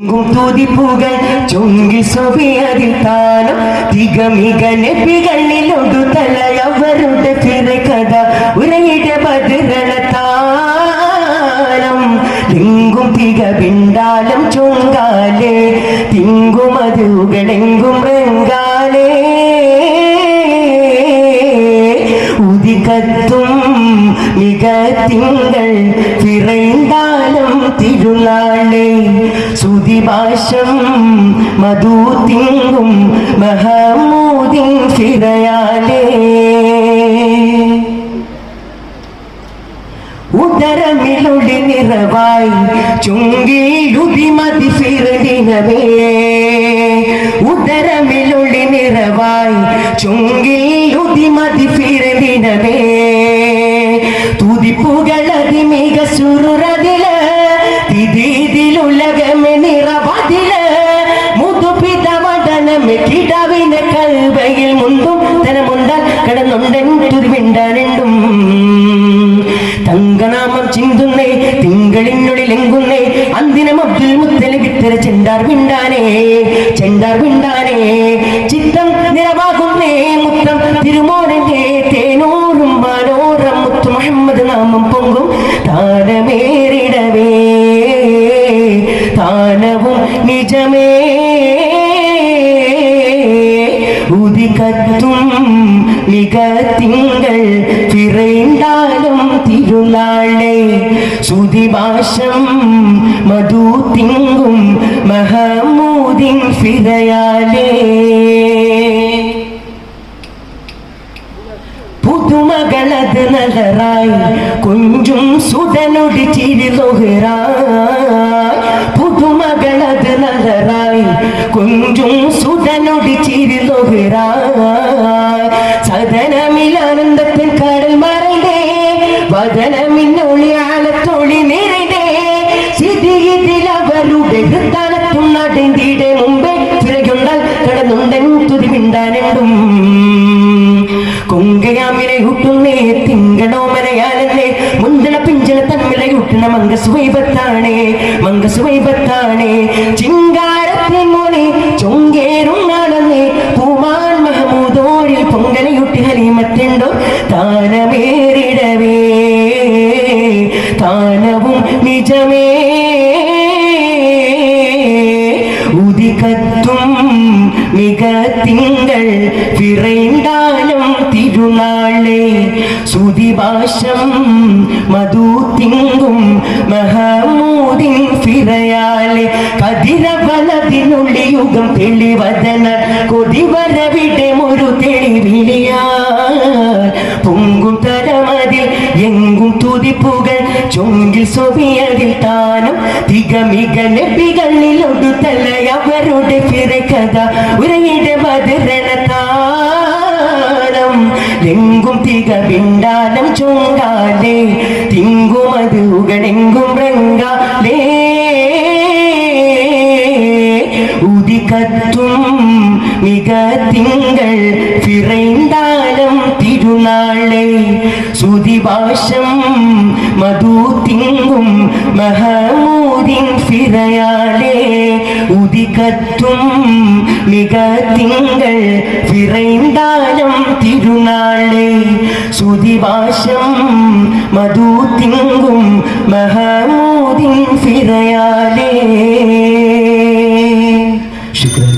തുതിപ്പുകൾ ചൊങ്കിൽ സൊബിയതിൽ താനം തികമിക നബികളിലൊടു തലയവരുടെ ഫിറകഥ ഉരയുടെ ബദറണത്താനം തിങ്കും തികവിണ്ടാലം ചൊങ്കാലേ തിങ്കുമതുകളെങ്കും റങ്കാലേ ഉദിക്കത്തും മിക തിങ്കൾ പിറൈന്താലം തിരുനാളെ സുതിഭാഷം മധു തിങ്കും മഹമൂദിൻ ഫിറയാലേ ഉദരമിലൊളി നിറവായി ചുങ്കിലുതിമതി ഫിറദിനമേ ഉദരമിലൊളി നിറവായി ചുങ്കിലുതിമതി ഫിറദിനമേ തുതിപ്പുകളതി മിക സുറുറതില് തിഥിയിലുലകമെ നിറവതില് മുതുപിതവടനമെ കിടവിനെ കൽവയിൽ മുണ്ടും തനമുണ്ടാൽ കടന്നുണ്ടെന്നുരുവിണ്ടാനുണ്ടും തങ്കനാമം ചിന്തുന്നേ തിങ്കളിനുള്ളിലെങ്കുന്നേ അന്തിനം അബ്ദുൽ മുത്തലിബ് ഇത്തര ചെണ്ടാർ വിണ്ടാനേ ചിത്തം നിറവാകുന്നേ മുത്തം തിരുമോനന്റെ തേനൂറും മനോരം മുത്തു മുഹമ്മദ് നാമം പൊങ്കും താനമേറിടവേ താനവും നിജമേ ഉദിക്കത്തും മിക തിങ്കൾ പിറൈന്താലും തിരുനാളെ സുതിഭാഷം മധു തിങ്കും മഹമൂദിൻ ഫിറയാലേ പുതുമകളത് നഗറായി കുഞ്ചും സുതനൊടി ചിരിലൊഹറായി പുതുമകളത് നഗറായി കുഞ്ചും സുതനൊടി ചിരിലൊഹറായി സദനമിലാനന്ദത്തിൻ കടൽ മറൈതേ വദനമിന്നൊളി ആലത്തൊളി നിറൈതേ സ്ഥിതിയിലവരുടെ ഹൃദാനത്തും നടന്തിയുടെ മുമ്പേ പിറകുണ്ടാൽ കടന്നുണ്ടൻ തുതിമിണ്ടാനുണ്ടും കൊങ്കയാമിനെ ഹുട്ടുന്നേ തിങ്കളോമനയാലെന്നേ മുന്തള പിഞ്ചള തമ്മിലെ ഹുട്ടണ മംഗസുവൈബത്താണേ ചിങ്കാരത്തിൻ മോനെ ചൊങ്കേറും നാളന്നേ പൂമാൻ മഹമൂദോരിൽ പൊങ്കലയുട്ടി ഹലീമത്തുണ്ടോ താനമേറിടവേ താനവും നിജമേ ഉദിക്കത്തും മിക തിങ്കൾ പിറൈന്താലും തിരുനാളെ സുതിഭാഷം മധു തിങ്കും മഹമൂദിൻ ഫിറയാലെ കതിരവനതിനുള്ളി യുഗം തെളിവദന കൊതിവരവിടെ ഒരു തെളിവിളിയാ പൊങ്കും തരമതിൽ എങ്കും തുതിപ്പുകൾ ചൊങ്കിൽ സൊബിയതിൽ താനം തികമിക നബികളിലൊടു തലയവരുടെ ഫിറകഥ ഉരയുടെ ബദറണത്താനം എങ്കും തികവിണ്ടാലം ചൊങ്കാലേ തിങ്കുമതുകളെങ്കും റങ്കാലേ ഉദിക്കത്തും മിക തിങ്കൾ പിറൈന്താലം തിരുനാളെ സുതിഭാഷം മധു തിങ്കും മഹമൂദിൻ ഫിറയാലേ ഉദിക്കത്തും മിക തിങ്കൾ പിറൈന്താലം തിരുനാളെ സുതിഭാഷം മധു തിങ്കും മഹമൂദിൻ ഫിറയാലേ. ശുക്രൻ.